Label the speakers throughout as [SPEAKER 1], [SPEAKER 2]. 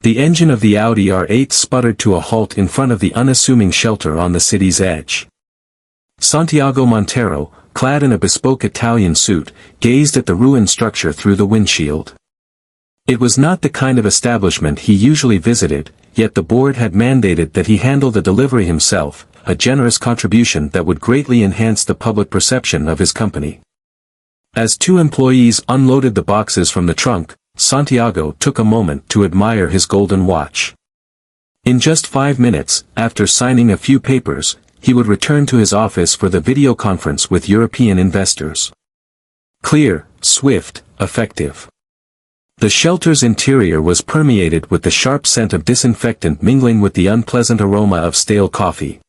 [SPEAKER 1] The engine of the Audi R8 sputtered to a halt in front of the unassuming shelter on the city's edge. Santiago Montero, clad in a bespoke Italian suit, gazed at the ruined structure through the windshield. It was not the kind of establishment he usually visited, yet the board had mandated that he handle the delivery himself, a generous contribution that would greatly enhance the public perception of his company. As two employees unloaded the boxes from the trunk, Santiago took a moment to admire his golden watch. In just 5 minutes, after signing a few papers, he would return to his office for the video conference with European investors. Clear, swift, effective. The shelter's interior was permeated with the sharp scent of disinfectant mingling with the unpleasant aroma of stale coffee.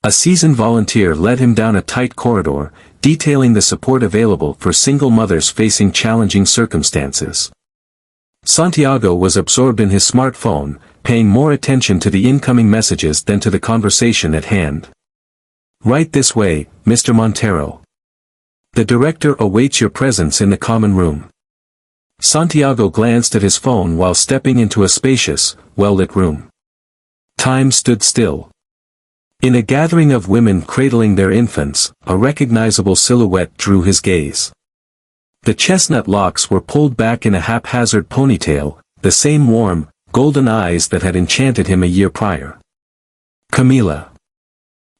[SPEAKER 1] A seasoned volunteer led him down a tight corridor, detailing the support available for single mothers facing challenging circumstances. Santiago was absorbed in his smartphone, paying more attention to the incoming messages than to the conversation at hand. "Right this way, Mr. Montero. The director awaits your presence in the common room." Santiago glanced at his phone while stepping into a spacious, well-lit room. Time stood still. In a gathering of women cradling their infants, a recognizable silhouette drew his gaze. The chestnut locks were pulled back in a haphazard ponytail, the same warm, golden eyes that had enchanted him a year prior. Camila.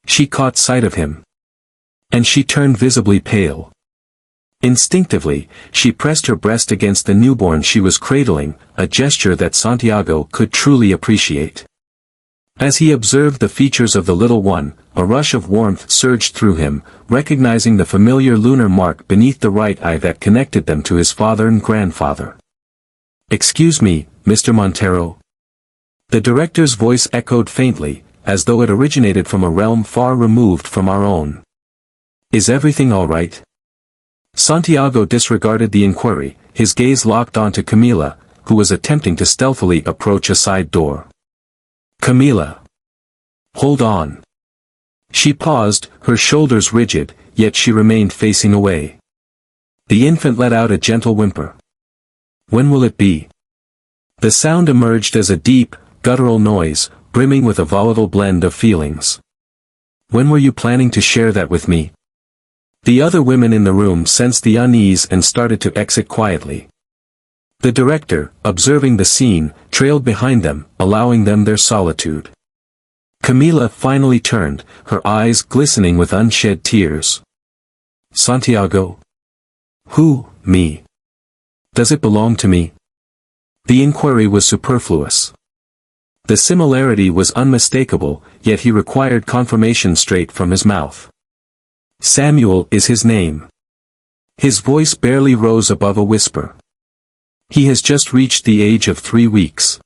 [SPEAKER 1] She caught sight of him. And she turned visibly pale. Instinctively, she pressed her breast against the newborn she was cradling, a gesture that Santiago could truly appreciate. As he observed the features of the little one, a rush of warmth surged through him, recognizing the familiar lunar mark beneath the right eye that connected them to his father and grandfather. "Excuse me, Mr. Montero." The director's voice echoed faintly, as though it originated from a realm far removed from our own. "Is everything all right?" Santiago disregarded the inquiry, his gaze locked onto Camila, who was attempting to stealthily approach a side door. "Camila. Hold on." She paused, her shoulders rigid, yet she remained facing away. The infant let out a gentle whimper. "When will it be?" The sound emerged as a deep, guttural noise, brimming with a volatile blend of feelings. "When were you planning to share that with me?" The other women in the room sensed the unease and started to exit quietly. The director, observing the scene, trailed behind them, allowing them their solitude. Camila finally turned, her eyes glistening with unshed tears. "Santiago? Who, me? Does it belong to me?" The inquiry was superfluous. The similarity was unmistakable, yet he required confirmation straight from his mouth. "Samuel is his name." His voice barely rose above a whisper. "He has just reached the age of 3 weeks."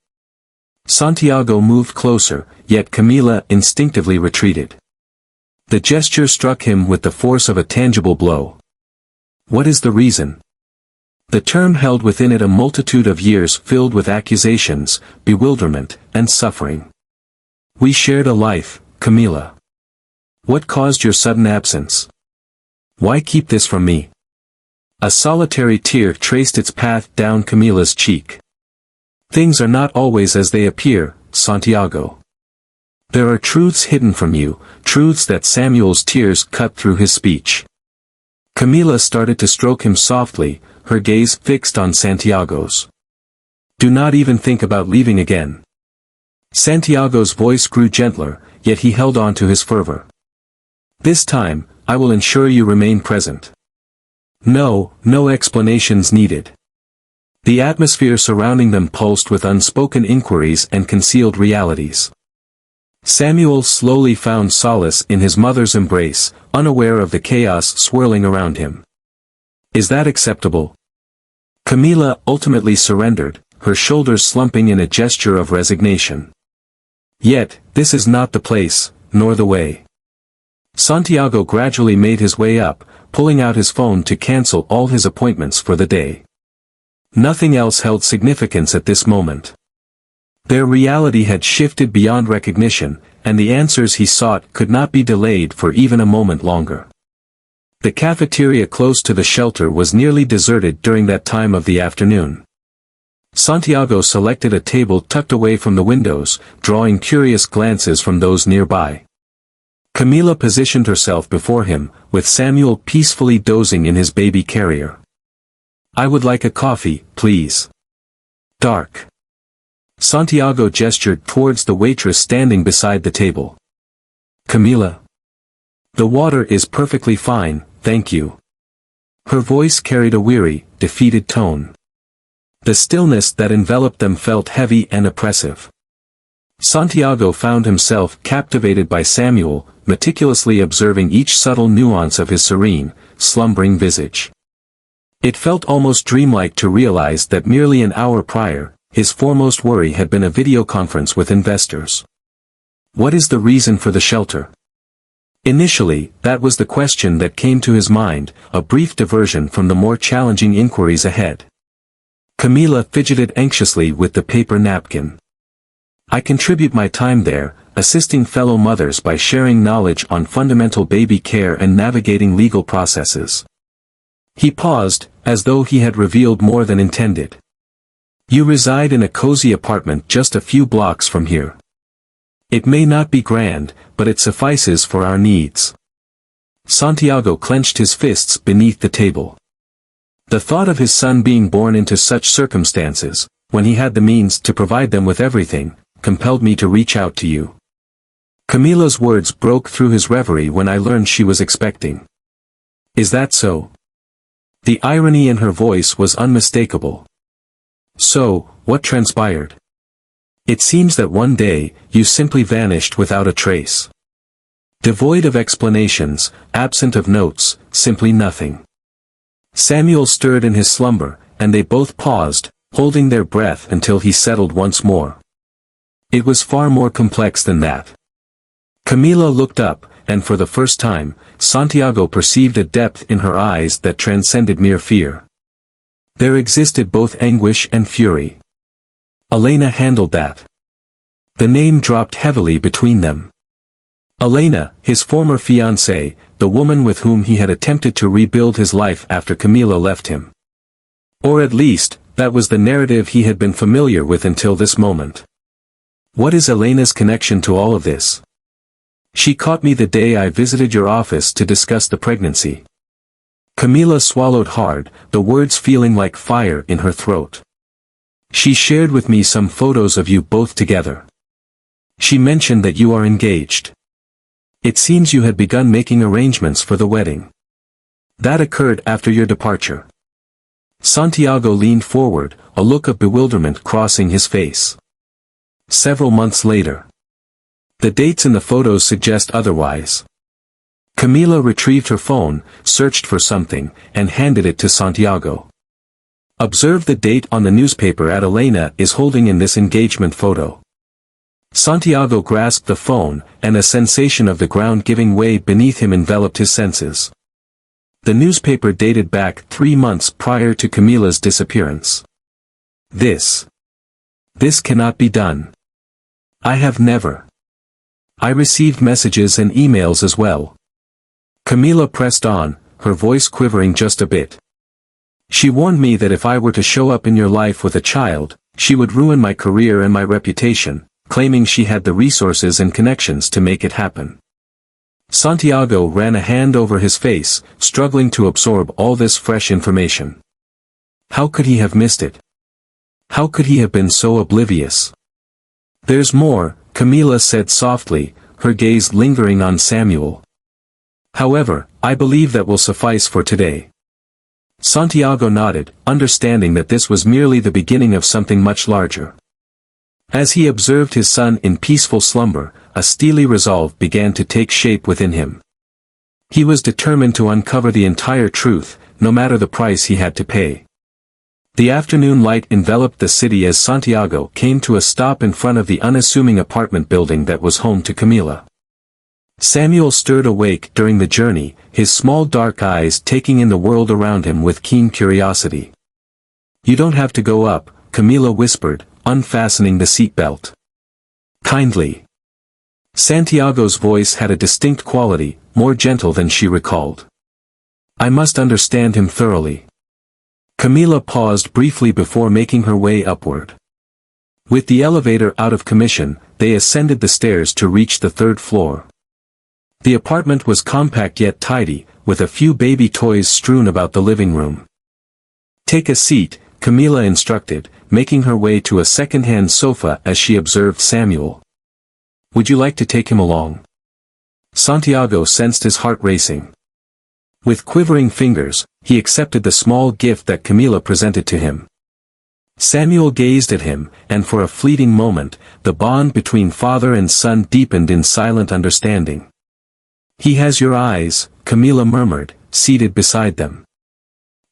[SPEAKER 1] Santiago moved closer, yet Camila instinctively retreated. The gesture struck him with the force of a tangible blow. What is the reason? The term held within it a multitude of years filled with accusations, bewilderment, and suffering. "We shared a life, Camila. What caused your sudden absence? Why keep this from me?" A solitary tear traced its path down Camila's cheek. "Things are not always as they appear, Santiago. There are truths hidden from you, truths that Samuel's tears cut through his speech." Camila started to stroke him softly, her gaze fixed on Santiago's. "Do not even think about leaving again." Santiago's voice grew gentler, yet he held on to his fervor. "This time, I will ensure you remain present. No explanations needed." The atmosphere surrounding them pulsed with unspoken inquiries and concealed realities. Samuel slowly found solace in his mother's embrace, unaware of the chaos swirling around him. "Is that acceptable?" Camila ultimately surrendered, her shoulders slumping in a gesture of resignation. "Yet, this is not the place, nor the way." Santiago gradually made his way up, pulling out his phone to cancel all his appointments for the day. Nothing else held significance at this moment. Their reality had shifted beyond recognition, and the answers he sought could not be delayed for even a moment longer. The cafeteria close to the shelter was nearly deserted during that time of the afternoon. Santiago selected a table tucked away from the windows, drawing curious glances from those nearby. Camila positioned herself before him, with Samuel peacefully dozing in his baby carrier. "I would like a coffee, please." "Dark." Santiago gestured towards the waitress standing beside the table. "Camila." "The water is perfectly fine, thank you." Her voice carried a weary, defeated tone. The stillness that enveloped them felt heavy and oppressive. Santiago found himself captivated by Samuel, meticulously observing each subtle nuance of his serene, slumbering visage. It felt almost dreamlike to realize that merely an hour prior, his foremost worry had been a video conference with investors. What is the reason for the shelter? Initially, that was the question that came to his mind, a brief diversion from the more challenging inquiries ahead. Camila fidgeted anxiously with the paper napkin. "I contribute my time there, assisting fellow mothers by sharing knowledge on fundamental baby care and navigating legal processes." He paused, as though he had revealed more than intended. "You reside in a cozy apartment just a few blocks from here. It may not be grand, but it suffices for our needs." Santiago clenched his fists beneath the table. The thought of his son being born into such circumstances, when he had the means to provide them with everything, compelled me to reach out to you. Camila's words broke through his reverie when I learned she was expecting. "Is that so?" The irony in her voice was unmistakable. "So, what transpired?" "It seems that one day, you simply vanished without a trace. Devoid of explanations, absent of notes, simply nothing." Samuel stirred in his slumber, and they both paused, holding their breath until he settled once more. It was far more complex than that. Camila looked up, and for the first time, Santiago perceived a depth in her eyes that transcended mere fear. There existed both anguish and fury. Elena handled that. The name dropped heavily between them. Elena, his former fiancée, the woman with whom he had attempted to rebuild his life after Camila left him. Or at least, that was the narrative he had been familiar with until this moment. What is Elena's connection to all of this? She caught me the day I visited your office to discuss the pregnancy. Camila swallowed hard, the words feeling like fire in her throat. She shared with me some photos of you both together. She mentioned that you are engaged. It seems you had begun making arrangements for the wedding. That occurred after your departure. Santiago leaned forward, a look of bewilderment crossing his face. Several months later. The dates in the photos suggest otherwise. Camila retrieved her phone, searched for something, and handed it to Santiago. Observe the date on the newspaper Elena is holding in this engagement photo. Santiago grasped the phone, and a sensation of the ground giving way beneath him enveloped his senses. The newspaper dated back 3 months prior to Camila's disappearance. This cannot be done. I have never. I received messages and emails as well. Camila pressed on, her voice quivering just a bit. She warned me that if I were to show up in your life with a child, she would ruin my career and my reputation, claiming she had the resources and connections to make it happen. Santiago ran a hand over his face, struggling to absorb all this fresh information. How could he have missed it? How could he have been so oblivious? There's more, Camila said softly, her gaze lingering on Samuel. However, I believe that will suffice for today. Santiago nodded, understanding that this was merely the beginning of something much larger. As he observed his son in peaceful slumber, a steely resolve began to take shape within him. He was determined to uncover the entire truth, no matter the price he had to pay. The afternoon light enveloped the city as Santiago came to a stop in front of the unassuming apartment building that was home to Camila. Samuel stirred awake during the journey, his small dark eyes taking in the world around him with keen curiosity. "You don't have to go up," Camila whispered, unfastening the seatbelt. "Kindly." Santiago's voice had a distinct quality, more gentle than she recalled. "I must understand him thoroughly." Camila paused briefly before making her way upward. With the elevator out of commission, they ascended the stairs to reach the third floor. The apartment was compact yet tidy, with a few baby toys strewn about the living room. "Take a seat," Camila instructed, making her way to a second-hand sofa as she observed Samuel. "Would you like to take him along?" Santiago sensed his heart racing. With quivering fingers, he accepted the small gift that Camila presented to him. Samuel gazed at him, and for a fleeting moment, the bond between father and son deepened in silent understanding. "He has your eyes," Camila murmured, seated beside them.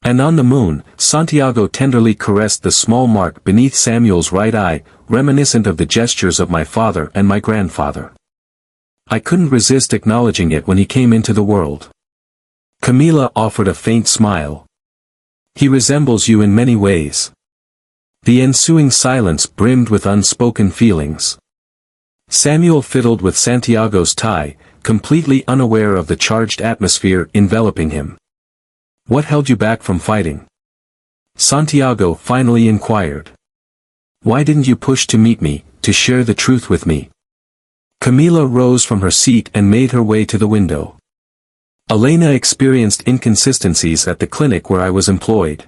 [SPEAKER 1] And on the moon, Santiago tenderly caressed the small mark beneath Samuel's right eye, reminiscent of the gestures of my father and my grandfather. "I couldn't resist acknowledging it when he came into the world." Camila offered a faint smile. "He resembles you in many ways." The ensuing silence brimmed with unspoken feelings. Samuel fiddled with Santiago's tie, completely unaware of the charged atmosphere enveloping him. "What held you back from fighting?" Santiago finally inquired. "Why didn't you push to meet me, to share the truth with me?" Camila rose from her seat and made her way to the window. "Elena experienced inconsistencies at the clinic where I was employed.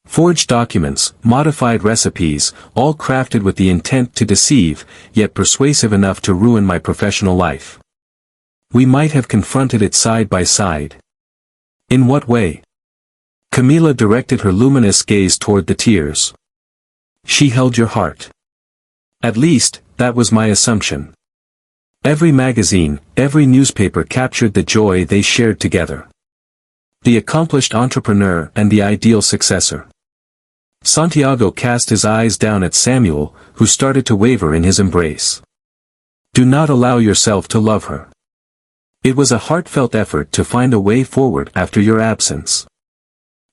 [SPEAKER 1] Forged documents, modified recipes, all crafted with the intent to deceive, yet persuasive enough to ruin my professional life. We might have confronted it side by side." "In what way?" Camila directed her luminous gaze toward the tears. "She held your heart. At least, that was my assumption. Every magazine, every newspaper captured the joy they shared together. The accomplished entrepreneur and the ideal successor." Santiago cast his eyes down at Samuel, who started to waver in his embrace. "Do not allow yourself to love her. It was a heartfelt effort to find a way forward after your absence.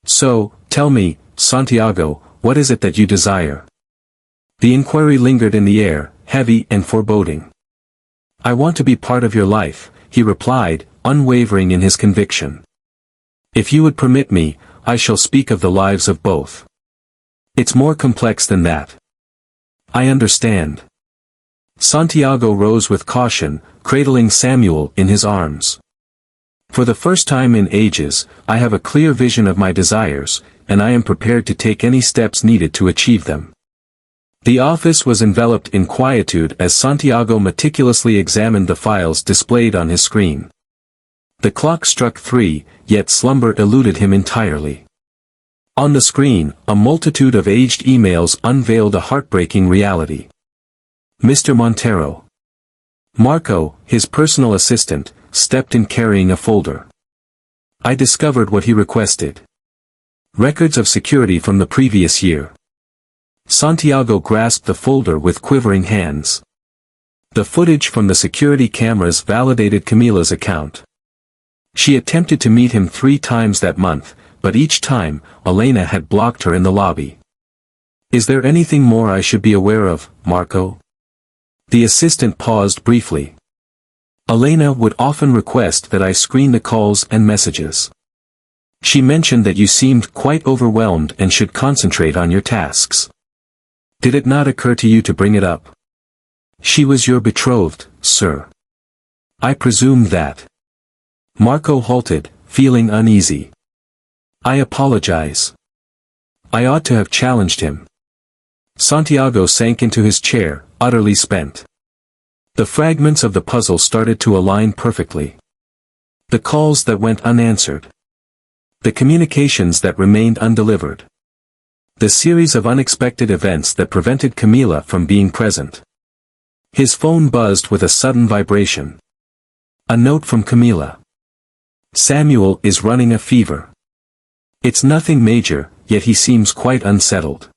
[SPEAKER 1] So, tell me, Santiago, what is it that you desire?" The inquiry lingered in the air, heavy and foreboding. "I want to be part of your life," he replied, unwavering in his conviction. "If you would permit me, I shall speak of the lives of both. It's more complex than that." "I understand." Santiago rose with caution, cradling Samuel in his arms. "For the first time in ages, I have a clear vision of my desires, and I am prepared to take any steps needed to achieve them." The office was enveloped in quietude as Santiago meticulously examined the files displayed on his screen. The clock struck 3, yet slumber eluded him entirely. On the screen, a multitude of aged emails unveiled a heartbreaking reality. Mr. Montero. Marco, his personal assistant, stepped in carrying a folder. "I discovered what he requested. Records of security from the previous year." Santiago grasped the folder with quivering hands. The footage from the security cameras validated Camila's account. She attempted to meet him 3 times that month, but each time, Elena had blocked her in the lobby. "Is there anything more I should be aware of, Marco?" The assistant paused briefly. "Elena would often request that I screen the calls and messages. She mentioned that you seemed quite overwhelmed and should concentrate on your tasks. Did it not occur to you to bring it up?" "She was your betrothed, sir." "I presumed that." Marco halted, feeling uneasy. "I apologize. I ought to have challenged him." Santiago sank into his chair, utterly spent. The fragments of the puzzle started to align perfectly. The calls that went unanswered. The communications that remained undelivered. The series of unexpected events that prevented Camila from being present. His phone buzzed with a sudden vibration. A note from Camila. "Samuel is running a fever. It's nothing major, yet he seems quite unsettled."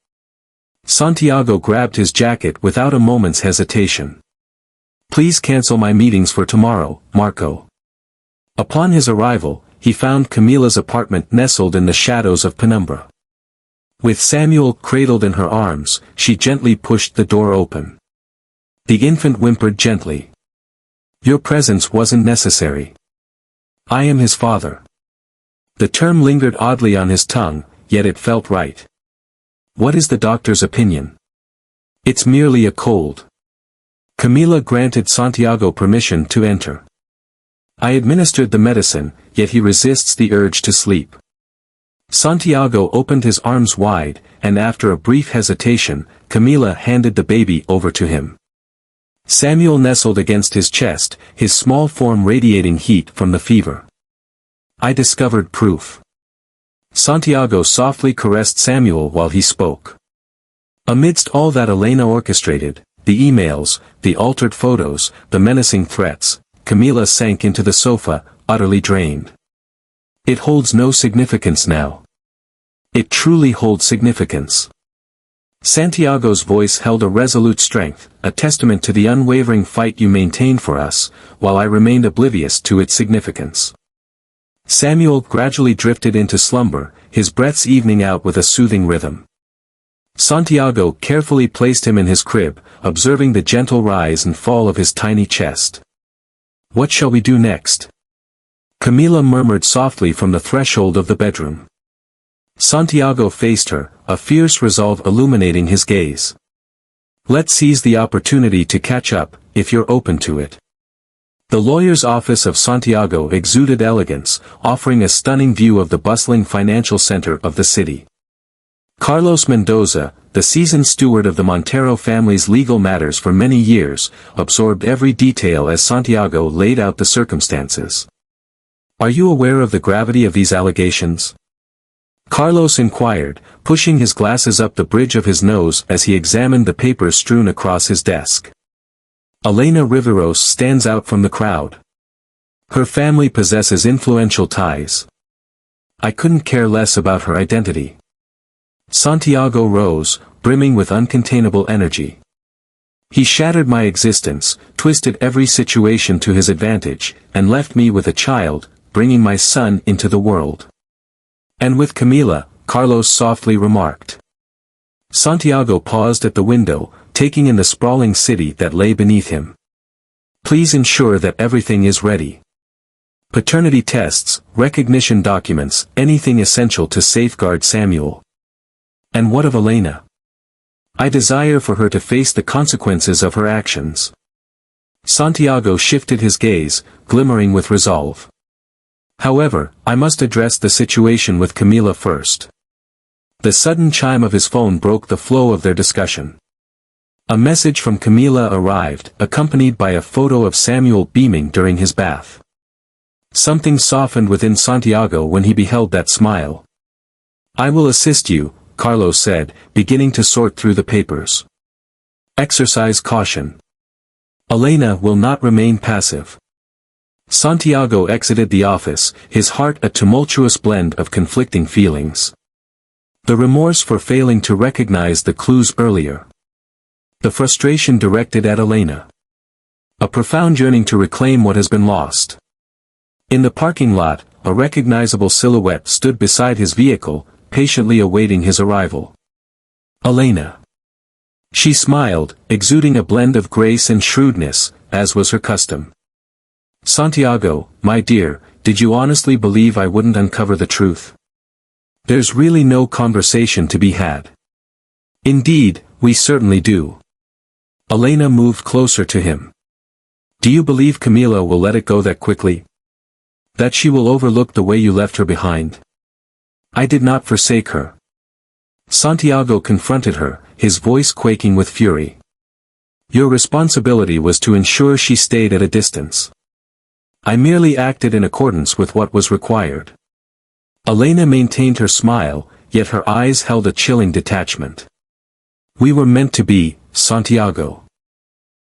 [SPEAKER 1] Santiago grabbed his jacket without a moment's hesitation. "Please cancel my meetings for tomorrow, Marco." Upon his arrival, he found Camila's apartment nestled in the shadows of penumbra. With Samuel cradled in her arms, she gently pushed the door open. The infant whimpered gently. "Your presence wasn't necessary. I am his father." The term lingered oddly on his tongue, yet it felt right. What is the doctor's opinion? It's merely a cold. Camila granted Santiago permission to enter. I administered the medicine, yet he resists the urge to sleep. Santiago opened his arms wide, and after a brief hesitation, Camila handed the baby over to him. Samuel nestled against his chest, his small form radiating heat from the fever. I discovered proof. Santiago softly caressed Samuel while he spoke. Amidst all that Elena orchestrated, the emails, the altered photos, the menacing threats, Camila sank into the sofa, utterly drained. It holds no significance now. It truly holds significance. Santiago's voice held a resolute strength, a testament to the unwavering fight you maintained for us, while I remained oblivious to its significance. Samuel gradually drifted into slumber, his breaths evening out with a soothing rhythm. Santiago carefully placed him in his crib, observing the gentle rise and fall of his tiny chest. What shall we do next? Camila murmured softly from the threshold of the bedroom. Santiago faced her, a fierce resolve illuminating his gaze. Let's seize the opportunity to catch up, if you're open to it. The lawyer's office of Santiago exuded elegance, offering a stunning view of the bustling financial center of the city. Carlos Mendoza, the seasoned steward of the Montero family's legal matters for many years, absorbed every detail as Santiago laid out the circumstances. Are you aware of the gravity of these allegations? Carlos inquired, pushing his glasses up the bridge of his nose as he examined the papers strewn across his desk. Elena Riveros stands out from the crowd. Her family possesses influential ties. I couldn't care less about her identity. Santiago rose, brimming with uncontainable energy. He shattered my existence, twisted every situation to his advantage, and left me with a child, bringing my son into the world. And with Camila, Carlos softly remarked. Santiago paused at the window, taking in the sprawling city that lay beneath him. Please ensure that everything is ready. Paternity tests, recognition documents, anything essential to safeguard Samuel. And what of Elena? I desire for her to face the consequences of her actions. Santiago shifted his gaze, glimmering with resolve. However, I must address the situation with Camila first. The sudden chime of his phone broke the flow of their discussion. A message from Camila arrived, accompanied by a photo of Samuel beaming during his bath. Something softened within Santiago when he beheld that smile. I will assist you, Carlos said, beginning to sort through the papers. Exercise caution. Elena will not remain passive. Santiago exited the office, his heart a tumultuous blend of conflicting feelings. The remorse for failing to recognize the clues earlier. The frustration directed at Elena. A profound yearning to reclaim what has been lost. In the parking lot, a recognizable silhouette stood beside his vehicle, patiently awaiting his arrival. Elena. She smiled, exuding a blend of grace and shrewdness, as was her custom. Santiago, my dear, did you honestly believe I wouldn't uncover the truth? There's really no conversation to be had. Indeed, we certainly do. Elena moved closer to him. Do you believe Camila will let it go that quickly? That she will overlook the way you left her behind? I did not forsake her. Santiago confronted her, his voice quaking with fury. Your responsibility was to ensure she stayed at a distance. I merely acted in accordance with what was required. Elena maintained her smile, yet her eyes held a chilling detachment. We were meant to be, Santiago.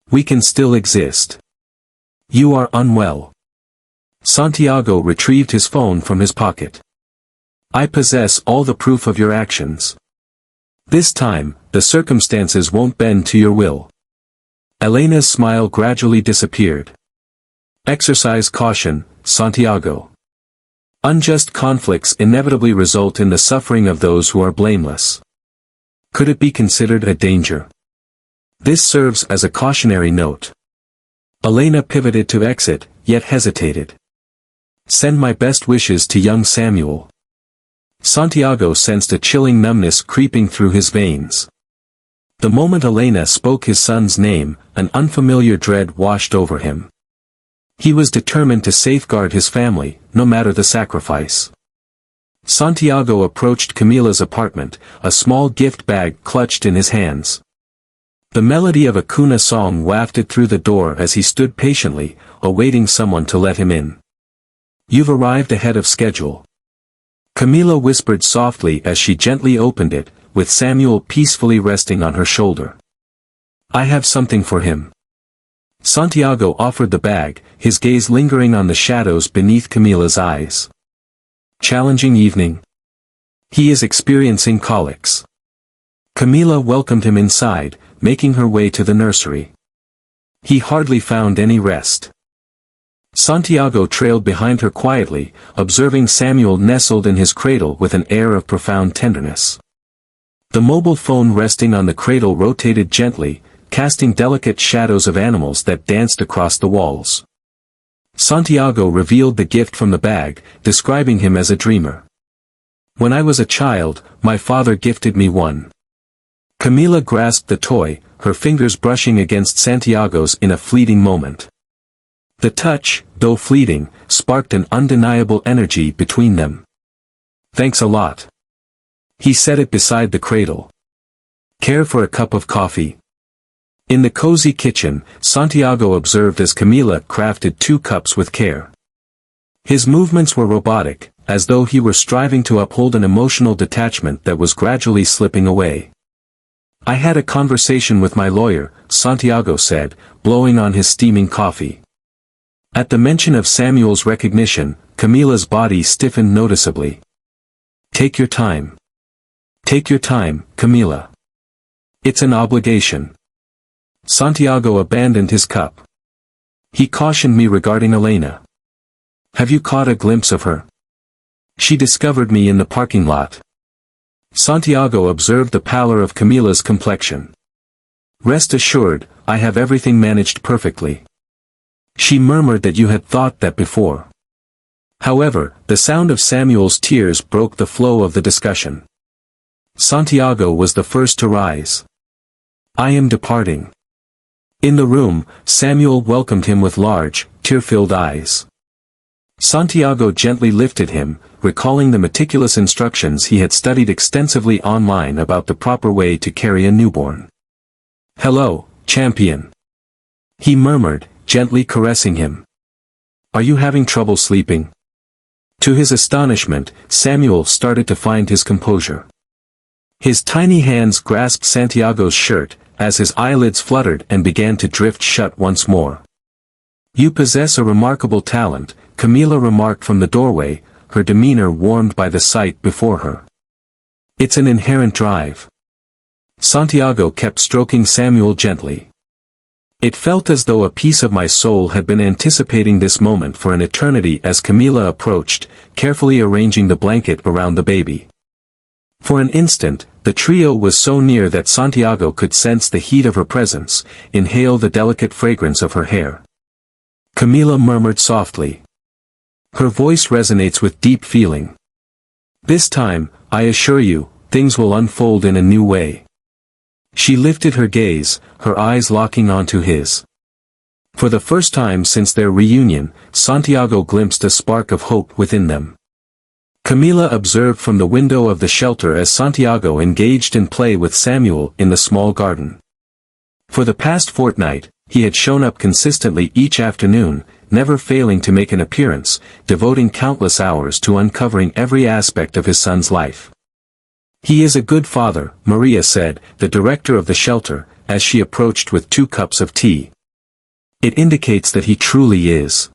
[SPEAKER 1] We can still exist. You are unwell. Santiago retrieved his phone from his pocket. I possess all the proof of your actions. This time, the circumstances won't bend to your will. Elena's smile gradually disappeared. Exercise caution, Santiago. Unjust conflicts inevitably result in the suffering of those who are blameless. Could it be considered a danger? This serves as a cautionary note. Elena pivoted to exit, yet hesitated. Send my best wishes to young Samuel. Santiago sensed a chilling numbness creeping through his veins. The moment Elena spoke his son's name, an unfamiliar dread washed over him. He was determined to safeguard his family, no matter the sacrifice. Santiago approached Camila's apartment, a small gift bag clutched in his hands. The melody of a cuna song wafted through the door as he stood patiently, awaiting someone to let him in. "You've arrived ahead of schedule," Camila whispered softly as she gently opened it, with Samuel peacefully resting on her shoulder. "I have something for him." Santiago offered the bag, his gaze lingering on the shadows beneath Camila's eyes. "Challenging evening. He is experiencing colics." Camila welcomed him inside, making her way to the nursery. He hardly found any rest. Santiago trailed behind her quietly, observing Samuel nestled in his cradle with an air of profound tenderness. The mobile phone resting on the cradle rotated gently, casting delicate shadows of animals that danced across the walls. Santiago revealed the gift from the bag, describing him as a dreamer. "When I was a child, my father gifted me one." Camila grasped the toy, her fingers brushing against Santiago's in a fleeting moment. The touch, though fleeting, sparked an undeniable energy between them. "Thanks a lot." He set it beside the cradle. "Care for a cup of coffee?" In the cozy kitchen, Santiago observed as Camila crafted 2 cups with care. His movements were robotic, as though he were striving to uphold an emotional detachment that was gradually slipping away. "I had a conversation with my lawyer," Santiago said, blowing on his steaming coffee. At the mention of Samuel's recognition, Camila's body stiffened noticeably. "Take your time. Take your time, Camila. It's an obligation." Santiago abandoned his cup. "He cautioned me regarding Elena. Have you caught a glimpse of her? She discovered me in the parking lot." Santiago observed the pallor of Camila's complexion. "Rest assured, I have everything managed perfectly. She murmured that you had thought that before." However, the sound of Samuel's tears broke the flow of the discussion. Santiago was the first to rise. "I am departing." In the room, Samuel welcomed him with large, tear-filled eyes. Santiago gently lifted him, recalling the meticulous instructions he had studied extensively online about the proper way to carry a newborn. "Hello, champion," he murmured, gently caressing him. "Are you having trouble sleeping?" To his astonishment, Samuel started to find his composure. His tiny hands grasped Santiago's shirt, as his eyelids fluttered and began to drift shut once more. "You possess a remarkable talent," Camila remarked from the doorway, her demeanor warmed by the sight before her. "It's an inherent drive." Santiago kept stroking Samuel gently. "It felt as though a piece of my soul had been anticipating this moment for an eternity," as Camila approached, carefully arranging the blanket around the baby. For an instant, the trio was so near that Santiago could sense the heat of her presence, inhale the delicate fragrance of her hair. Camila murmured softly. Her voice resonates with deep feeling. "This time, I assure you, things will unfold in a new way." She lifted her gaze, her eyes locking onto his. For the first time since their reunion, Santiago glimpsed a spark of hope within them. Camila observed from the window of the shelter as Santiago engaged in play with Samuel in the small garden. For the past fortnight, he had shown up consistently each afternoon, never failing to make an appearance, devoting countless hours to uncovering every aspect of his son's life. "He is a good father," Maria said, the director of the shelter, as she approached with 2 cups of tea. "It indicates that he truly is.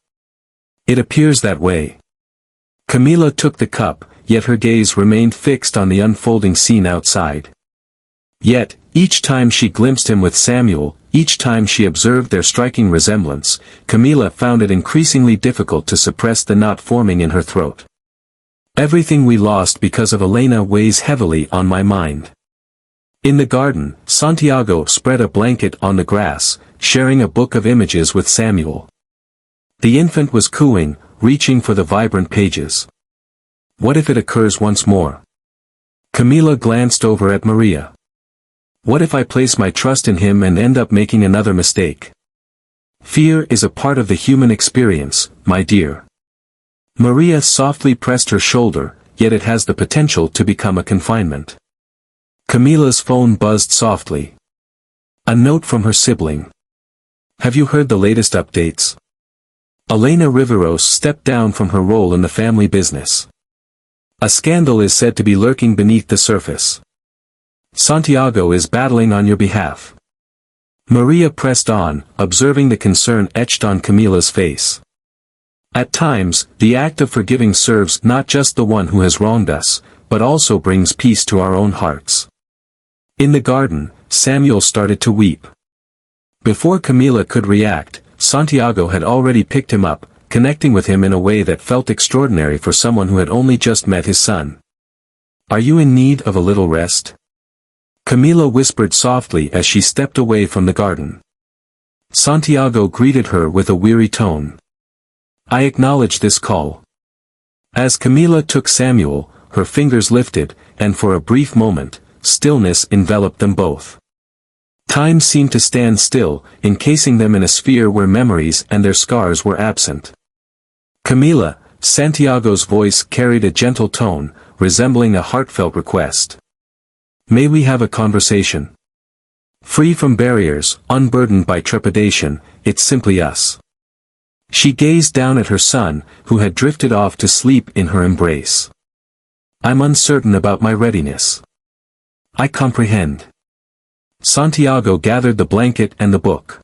[SPEAKER 1] It appears that way." Camila took the cup, yet her gaze remained fixed on the unfolding scene outside. Yet, each time she glimpsed him with Samuel, each time she observed their striking resemblance, Camila found it increasingly difficult to suppress the knot forming in her throat. "Everything we lost because of Elena weighs heavily on my mind." In the garden, Santiago spread a blanket on the grass, sharing a book of images with Samuel. The infant was cooing, reaching for the vibrant pages. What if it occurs once more? Camila glanced over at Maria. What if I place my trust in him and end up making another mistake? Fear is a part of the human experience, my dear. Maria softly pressed her shoulder, yet it has the potential to become a confinement. Camila's phone buzzed softly. A note from her sibling. Have you heard the latest updates? Elena Riveros stepped down from her role in the family business. A scandal is said to be lurking beneath the surface. Santiago is battling on your behalf. Maria pressed on, observing the concern etched on Camila's face. At times, the act of forgiving serves not just the one who has wronged us, but also brings peace to our own hearts. In the garden, Samuel started to weep. Before Camila could react, Santiago had already picked him up, connecting with him in a way that felt extraordinary for someone who had only just met his son. Are you in need of a little rest? Camila whispered softly as she stepped away from the garden. Santiago greeted her with a weary tone. I acknowledge this call. As Camila took Samuel, her fingers lifted, and for a brief moment, stillness enveloped them both. Time seemed to stand still, encasing them in a sphere where memories and their scars were absent. Camila, Santiago's voice carried a gentle tone, resembling a heartfelt request. May we have a conversation? Free from barriers, unburdened by trepidation, it's simply us. She gazed down at her son, who had drifted off to sleep in her embrace. I'm uncertain about my readiness. I comprehend. Santiago gathered the blanket and the book.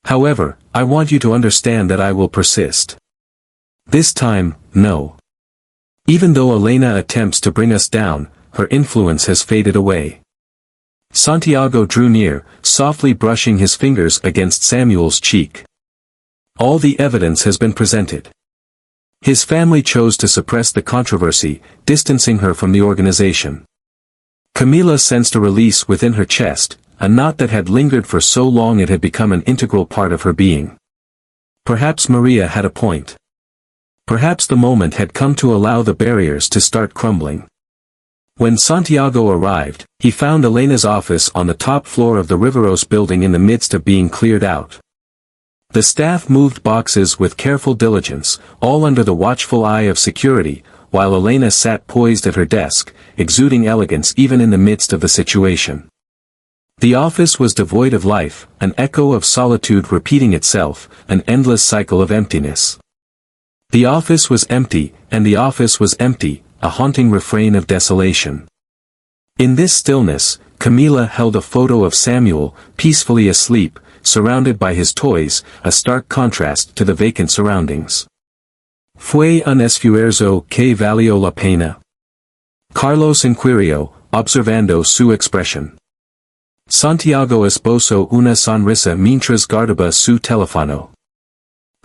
[SPEAKER 1] However, I want you to understand that I will persist. This time, no. Even though Elena attempts to bring us down, her influence has faded away. Santiago drew near, softly brushing his fingers against Samuel's cheek. All the evidence has been presented. His family chose to suppress the controversy, distancing her from the organization. Camila sensed a release within her chest, a knot that had lingered for so long it had become an integral part of her being. Perhaps Maria had a point. Perhaps the moment had come to allow the barriers to start crumbling. When Santiago arrived, he found Elena's office on the top floor of the Riveros building in the midst of being cleared out. The staff moved boxes with careful diligence, all under the watchful eye of security, while Elena sat poised at her desk, exuding elegance even in the midst of the situation. The office was devoid of life, an echo of solitude repeating itself, an endless cycle of emptiness. The office was empty, and the office was empty, a haunting refrain of desolation. In this stillness, Camila held a photo of Samuel, peacefully asleep, surrounded by his toys, a stark contrast to the vacant surroundings. Fue un esfuerzo que valió la pena. Carlos inquirió, observando su expresión. Santiago esbozó una sonrisa mientras guardaba su teléfono.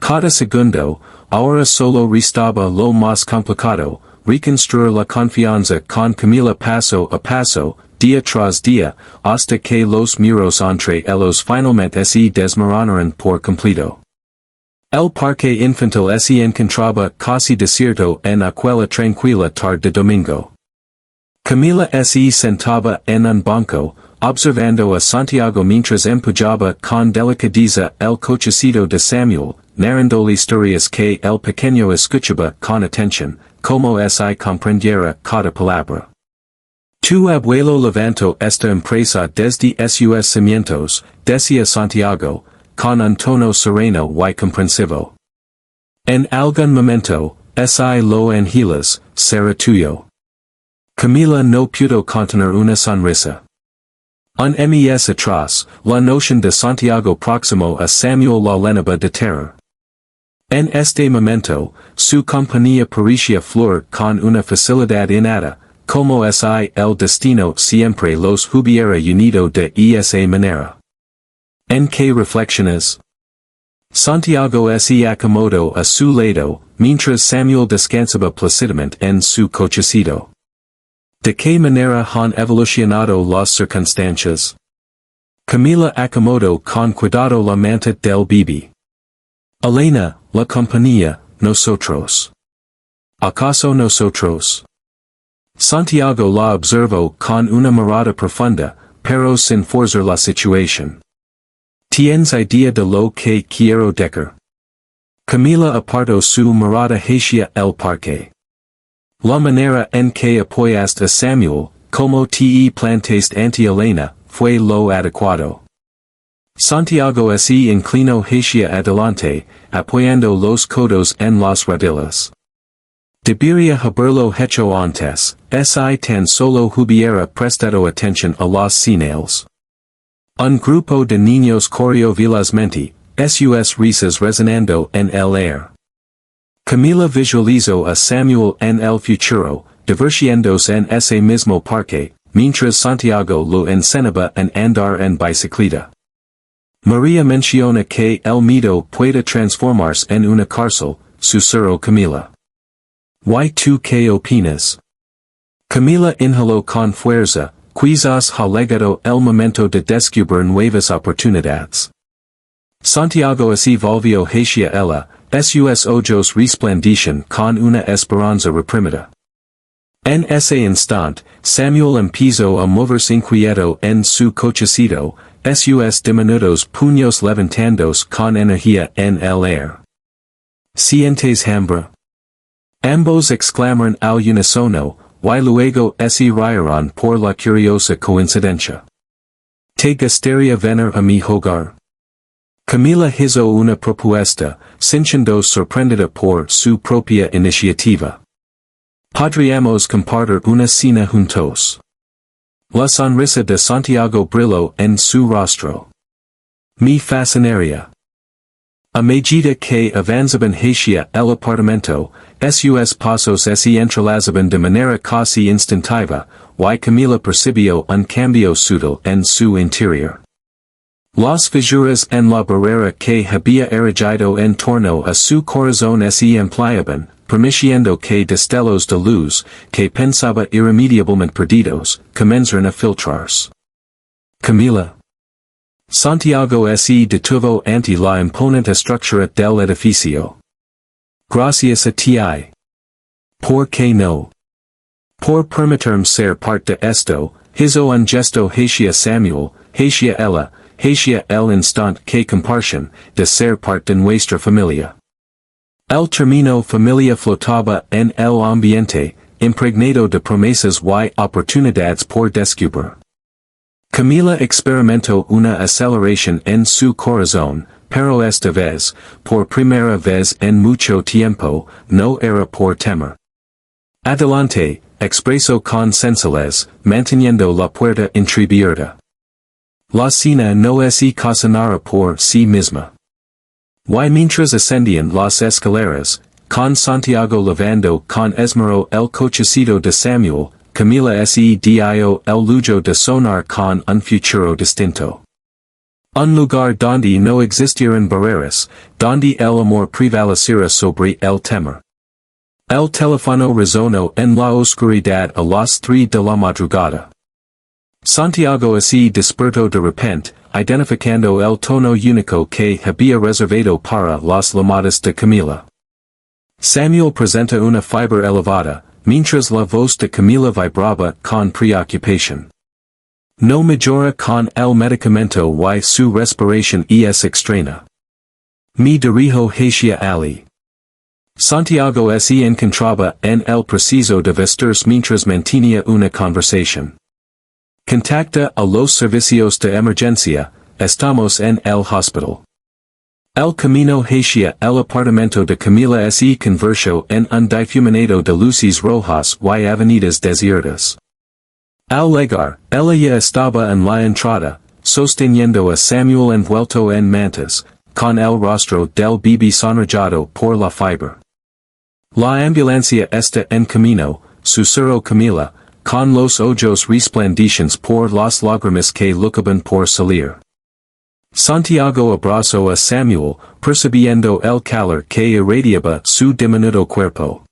[SPEAKER 1] Cada segundo, ahora solo restaba lo más complicado, reconstruir la confianza con Camila paso a paso, día tras día, hasta que los muros entre ellos finalmente se desmoronaron por completo. El parque infantil se encontraba casi desierto en aquella tranquila tarde de domingo. Camila se sentaba en un banco, observando a Santiago mientras empujaba con delicadeza el cochecito de Samuel, narrando historias que el pequeño escuchaba con atención, como si comprendiera cada palabra. Tu abuelo levantó esta empresa desde sus cimientos, decía Santiago, con un tono sereno y comprensivo. En algún momento, si lo anhelas, será tuyo. Camila no pudo contener una sonrisa. Un mes atrás, la noción de Santiago próximo a Samuel la llenaba de terror. En este momento, su compañía parecía flor con una facilidad innata, como si el destino siempre los hubiera unido de esa manera. ¿En qué reflexiones? Santiago se acomodó a su lado, mientras Samuel descansaba plácidamente en su cochecito. ¿De qué manera han evolucionado las circunstancias? Camila acomodó con cuidado la manta del bebé. Elena, la compañía, nosotros. ¿Acaso nosotros? Santiago la observó con una mirada profunda, pero sin forzar la situación. ¿Tienes idea de lo que quiero decir? Camila apartó su mirada hacia el parque. La manera en que apoyaste a Samuel, como te plantaste ante Elena, fue lo adecuado. Santiago se inclinó hacia adelante, apoyando los codos en las rodillas. Debería haberlo hecho antes, si tan solo hubiera prestado atención a las señales. Un grupo de niños corrió velozmente, sus risas resonando en el aire. Camila visualizó a Samuel en el futuro, divirtiéndose en ese mismo parque, mientras Santiago lo enseñaba en andar en bicicleta. María menciona que el miedo puede transformarse en una cárcel, susurró Camila. ¿Y tú qué opinas? Camila inhaló con fuerza, quizás ha llegado el momento de descubrir nuevas oportunidades. Santiago se volvió hacia ella, sus ojos resplandecen con una esperanza reprimida. En ese instante, Samuel empezó a moverse inquieto en su cochecito, sus diminutos puños levantándose con energía en el aire. ¿Sientes hambre? Ambos exclamaron al unísono, y luego se rieron por la curiosa coincidencia. ¿Te gustaría venir a mi hogar? Camila hizo una propuesta, sintiendo sorprendida por su propia iniciativa. Podríamos compartir una cena juntos. La sonrisa de Santiago brilló en su rostro. Me fascinaría. A medida que avanzaban hacia el apartamento, sus pasos se entrelazaban de manera casi instintiva, y Camila percibió un cambio sutil en su interior. Las fisuras en la barrera que había erigido en torno a su corazón se ampliaban, permitiendo que destellos de luz, que pensaba irremediablemente perdidos, comenzaran a filtrarse. Camila. Santiago se detuvo ante la imponente estructura del edificio. Gracias a ti. ¿Por qué no? Por permitirme ser parte de esto, hizo un gesto hacia Samuel, hacia ella, hacia el instante que comparten, de ser parte de nuestra familia. El término familia flotaba en el ambiente, impregnado de promesas y oportunidades por descubrir. Camila experimentó una aceleración en su corazón, pero esta vez, por primera vez en mucho tiempo, no era por temor. Adelante, expresó con sencillez, manteniendo la puerta entreabierta. La cena no se cocinara por sí misma. Y mientras ascendían las escaleras, con Santiago lavando con esmero el cochecito de Samuel, Camila se dio el lujo de soñar con un futuro distinto. Un lugar donde no existieran barreras, donde el amor prevaleciera sobre el temor. El teléfono resonó en la oscuridad a las 3 de la madrugada. Santiago se despertó de repente, identificando el tono único que había reservado para las llamadas de Camila. Samuel presenta una fibra elevada, mientras la voz de Camila vibraba con preocupación. No mejora con el medicamento y su respiración es extraña. Me dirijo hacia Ali. Santiago se encontraba en el preciso de vestirse mientras mantenía una conversación. Contacta a los servicios de emergencia, estamos en el hospital. El camino hacia el apartamento de Camila se convirtió en un difuminado de luces rojas y avenidas desiertas. Al llegar, ella ya estaba en la entrada, sosteniendo a Samuel envuelto en mantas, con el rostro del bebé sonrojado por la fiebre. La ambulancia está en camino, susurró Camila, con los ojos resplandecientes por las lágrimas que luchaban por salir. Santiago abrazó a Samuel, percibiendo el calor que irradiaba su diminuto cuerpo.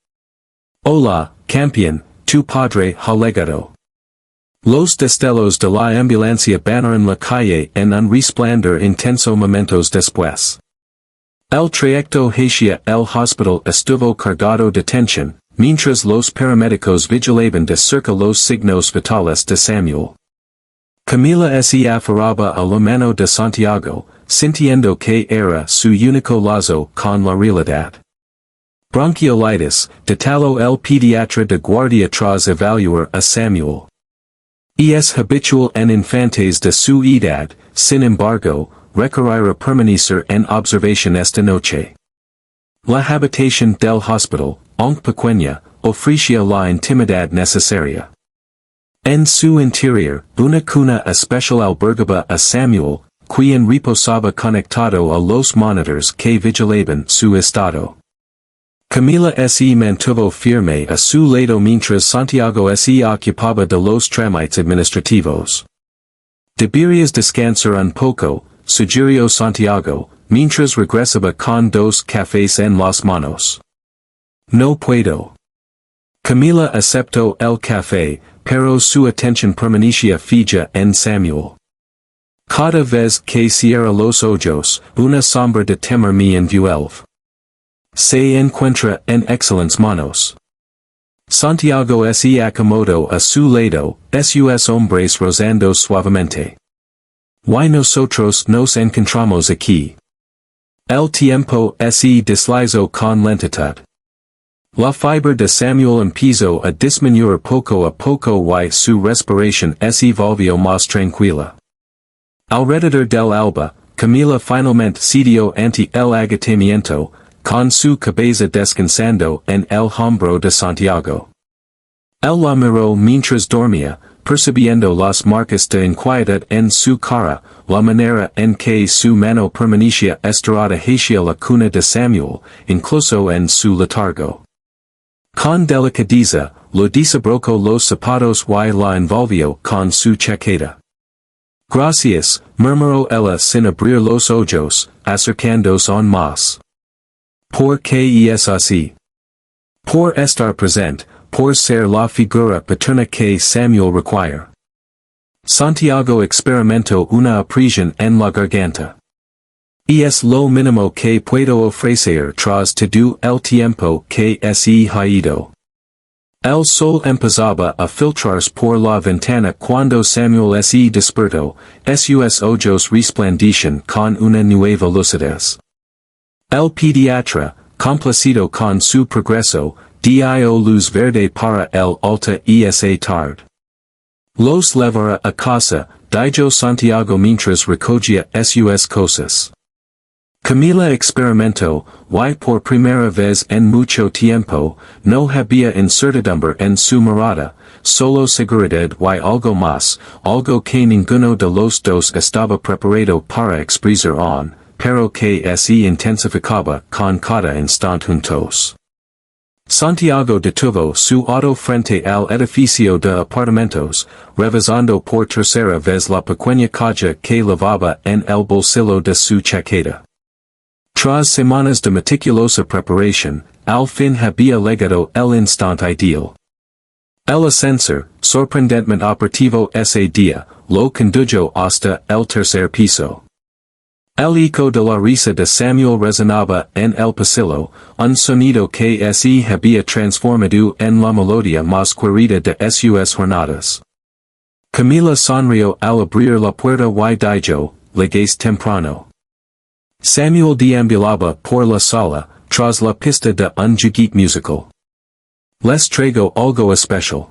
[SPEAKER 1] Hola, campeón, tu padre ha llegado. Los destellos de la ambulancia bañaron la calle en un resplandor intenso momentos después. El trayecto hacia el hospital estuvo cargado de tensión, mientras los paramédicos vigilaban de cerca los signos vitales de Samuel. Camila se aferraba a la mano de Santiago, sintiendo que era su único lazo con la realidad. Bronchiolitis, detalló el pediatra de guardia tras evaluar a Samuel. Es habitual en infantes de su edad, sin embargo, requerirá permanecer en observación esta noche. La habitación del hospital, aunque pequeña, ofrecía la intimidad necesaria. En su interior, una cuna especial albergaba a Samuel, quien reposaba conectado a los monitores que vigilaban su estado. Camila se mantuvo firme a su lado mientras Santiago se ocupaba de los trámites administrativos. Deberías descansar un poco, sugirió Santiago, mientras regresaba con dos cafés en las manos. No puedo. Camila aceptó el café, pero su atención permanecía fija en Samuel. Cada vez que cierra los ojos, una sombra de temor me envuelve. Se encuentra en excelentes manos. Santiago se acomodó a su lado, sus hombres rozando suavemente. Why nosotros nos encontramos aquí? El tiempo se deslizó con lentitud. La fibra de Samuel empezó a disminuir poco a poco y su respiración se volvió más tranquila. Alrededor del alba, Camila finalmente cedió ante el agotamiento, con su cabeza descansando en el hombro de Santiago. Él la miró mientras dormía, percibiendo las marcas de inquietud en su cara, la manera en que su mano permanecía estirada hacia la cuna de Samuel, incluso en su letargo. Con delicadeza, lo desabrocó los zapatos y la envolvió con su chaqueta. Gracias, murmuró ella sin abrir los ojos, acercándose aún más. ¿Por qué es así? Por estar presente, por ser la figura paterna que Samuel requiere. Santiago experimentó una opresión en la garganta. Es lo mínimo que puedo ofrecer tras todo el tiempo que he ido. El sol empezaba a filtrarse por la ventana cuando Samuel se despertó, sus ojos resplandecían con una nueva lucidez. El pediatra, complacido con su progreso, dio luz verde para el alta esa tarde. Los llevará a casa, dijo Santiago mientras recogía sus cosas. Camila experimentó, y por primera vez en mucho tiempo, no había incertidumbre en su mirada, solo seguridad y algo más, algo que ninguno de los dos estaba preparado para expresar aún, pero que se intensificaba con cada instante juntos. Santiago detuvo su auto frente al edificio de apartamentos, revisando por tercera vez la pequeña caja que llevaba en el bolsillo de su chaqueta. Tras semanas de meticulosa preparación, al fin había llegado el instante ideal. El ascensor, sorprendentemente operativo ese día, lo condujo hasta el tercer piso. El eco de la risa de Samuel resonaba en el pasillo, un sonido que se había transformado en la melodía más querida de sus jornadas. Camila sonrió al abrir la puerta y dijo, llegues temprano. Samuel deambulaba por la sala, tras la pista de un juguete musical. Les traigo algo especial.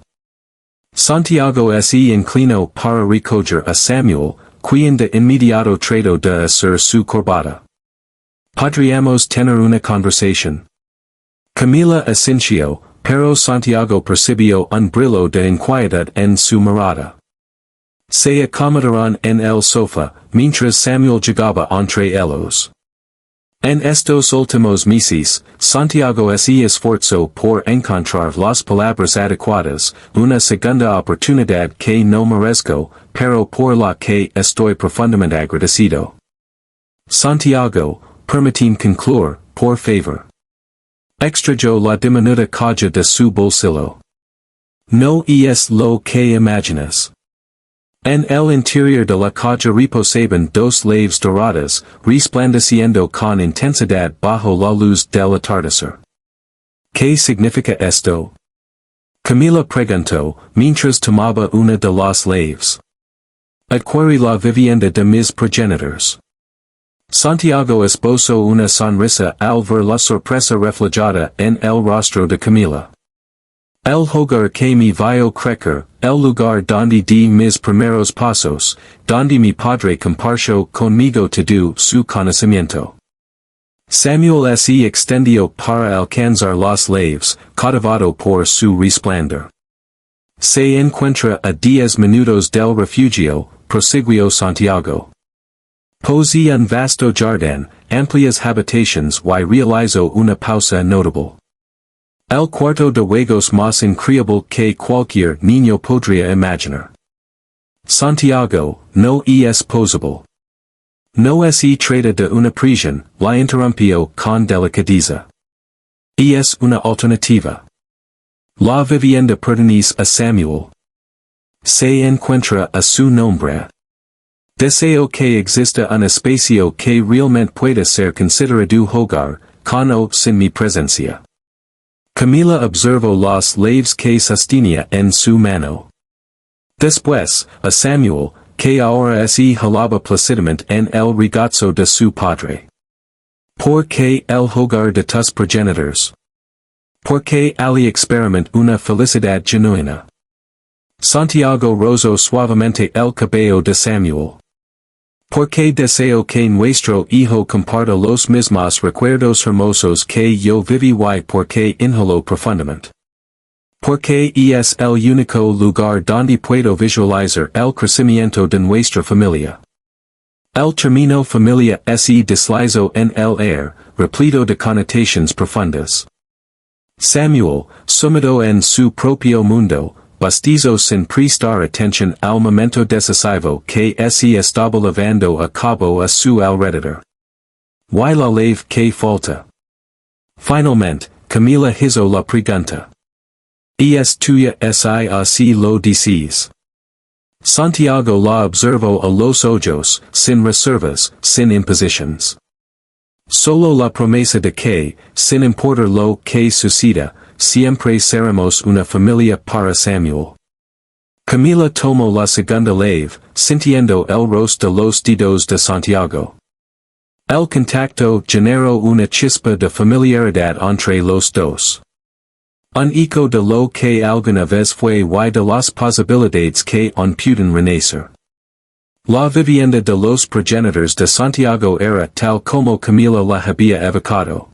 [SPEAKER 1] Santiago se inclinó para recoger a Samuel, quien de inmediato trató de hacer su corbata. Podríamos tener una conversación. Camila asintió, pero Santiago percibió un brillo de inquietud en su mirada. Se acomodaron en el sofá, mientras Samuel llegaba entre ellos. En estos últimos meses, Santiago se esforzó por encontrar las palabras adecuadas, una segunda oportunidad que no merezco, pero por la que estoy profundamente agradecido. Santiago, permíteme concluir, por favor. Extrayó la diminuta caja de su bolsillo. No es lo que imaginas. En el interior de la caja reposaban dos llaves doradas, resplandeciendo con intensidad bajo la luz del atardecer. ¿Qué significa esto? Camila preguntó, mientras tomaba una de las leves. Adquirí la vivienda de mis progenitores. Santiago esbozó una sonrisa al ver la sorpresa reflejada en el rostro de Camila. El hogar que me vio crecer, el lugar donde di mis primeros pasos, donde mi padre compartió conmigo todo su conocimiento. Samuel se extendió para alcanzar las leves, cautivado por su resplandor. Se encuentra a 10 minutos del refugio, prosiguió Santiago. Posee un vasto jardín, amplias habitaciones y realizó una pausa notable. El cuarto de juegos más increíble que cualquier niño podría imaginar. Santiago, no es posible. No se trata de una prisión, la interrumpió con delicadeza. Es una alternativa. La vivienda pertenece a Samuel. Se encuentra a su nombre. Deseo que exista un espacio que realmente pueda ser considerado hogar, con o sin mi presencia. Camila observó las leves que sostenía en su mano. Después, a Samuel, que ahora se jalaba plácidamente en el regazo de su padre. ¿Por qué el hogar de tus progenitores? ¿Por qué allí experiment una felicidad genuina? Santiago rozó suavemente el cabello de Samuel. Porque deseo que nuestro hijo comparta los mismos recuerdos hermosos que yo viví y porque inhaló profundamente. Porque es el único lugar donde puedo visualizar el crecimiento de nuestra familia. El término familia se deslizó en el aire, repleto de connotaciones profundas. Samuel, sumido en su propio mundo, bastizo sin prestar atención al momento decisivo que se estaba llevando a cabo a su alrededor. Y la leve que falta. Finalmente, Camila hizo la pregunta. ¿Es tuya si lo dices? Santiago la observó a los ojos, sin reservas, sin imposiciones. Solo la promesa de que, sin importar lo que suceda, siempre seremos una familia para Samuel. Camila tomó la segunda leve, sintiendo el roce de los dedos de Santiago. El contacto generó una chispa de familiaridad entre los dos. Un eco de lo que alguna vez fue y de las posibilidades que aún pueden renacer. La vivienda de los progenitores de Santiago era tal como Camila la había evocado.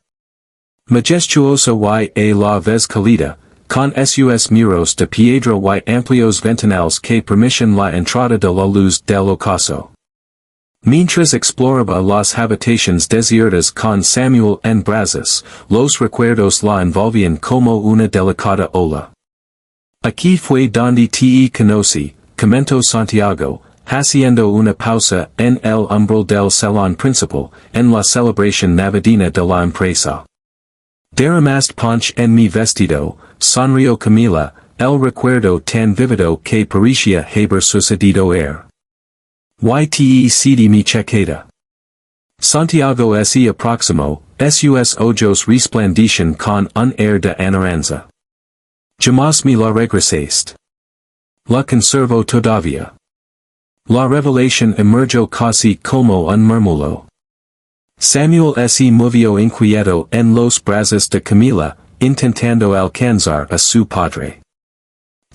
[SPEAKER 1] Majestuosa y a la vez cálida, con sus muros de piedra y amplios ventanales que permitían la entrada de la luz del ocaso. Mientras exploraba las habitaciones desiertas con Samuel en brazos, los recuerdos la envolvían como una delicada ola. Aquí fue donde te conocí, comentó Santiago, haciendo una pausa en el umbral del salón principal, en la celebración navideña de la empresa. Derramaste punch en mi vestido, sonrió Camila, el recuerdo tan vívido que parecía haber sucedido YTE mi chaqueta. Santiago se aproximó, sus ojos resplandecen con un air de añoranza. Jamás me la regresaste. La conservo todavía. La revelación emergió casi como un murmullo. Samuel se movió inquieto en los brazos de Camila, intentando alcanzar a su padre.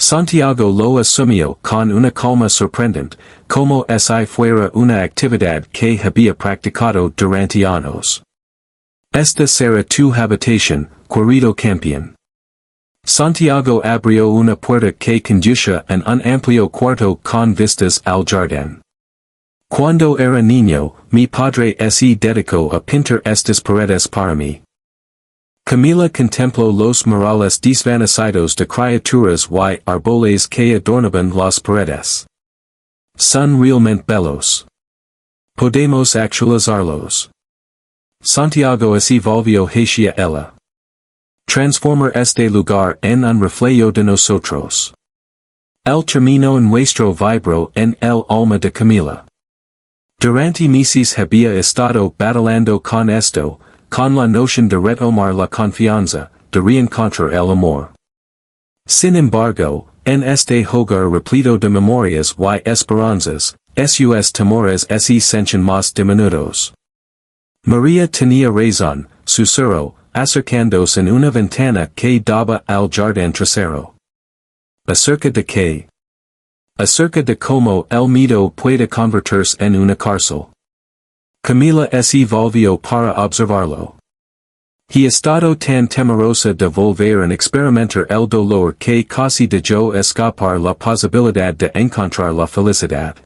[SPEAKER 1] Santiago lo asumió con una calma sorprendente, como si fuera una actividad que había practicado durante años. Esta será tu habitación, querido campeón. Santiago abrió una puerta que conducía en un amplio cuarto con vistas al jardín. Cuando era niño, mi padre se dedicó a pintar estas paredes para mí. Camila contempló los murales desvanecidos de criaturas y árboles que adornaban las paredes. Son realmente bellos. Podemos actualizarlos. Santiago se volvió hacia ella. Transformar este lugar en un reflejo de nosotros. El terminó nuestro vibro en el alma de Camila. Durante meses había estado batallando con esto, con la noción de retomar la confianza, de reencontrar el amor. Sin embargo, en este hogar repleto de memorias y esperanzas, sus temores se sienten más diminutos. María tenía razón, susurró, acercándose en una ventana que daba al jardín trasero. ¿Acerca de qué? Acerca de cómo el miedo puede convertirse en una cárcel. Camila se volvió para observarlo. He estado tan temerosa de volver a experimentar el dolor que casi dejó escapar la posibilidad de encontrar la felicidad.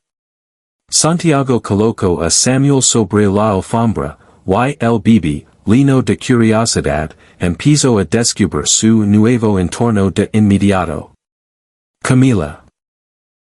[SPEAKER 1] Santiago colocó a Samuel sobre la alfombra, y el bebé, lleno de curiosidad, empezó a descubrir su nuevo entorno de inmediato. Camila.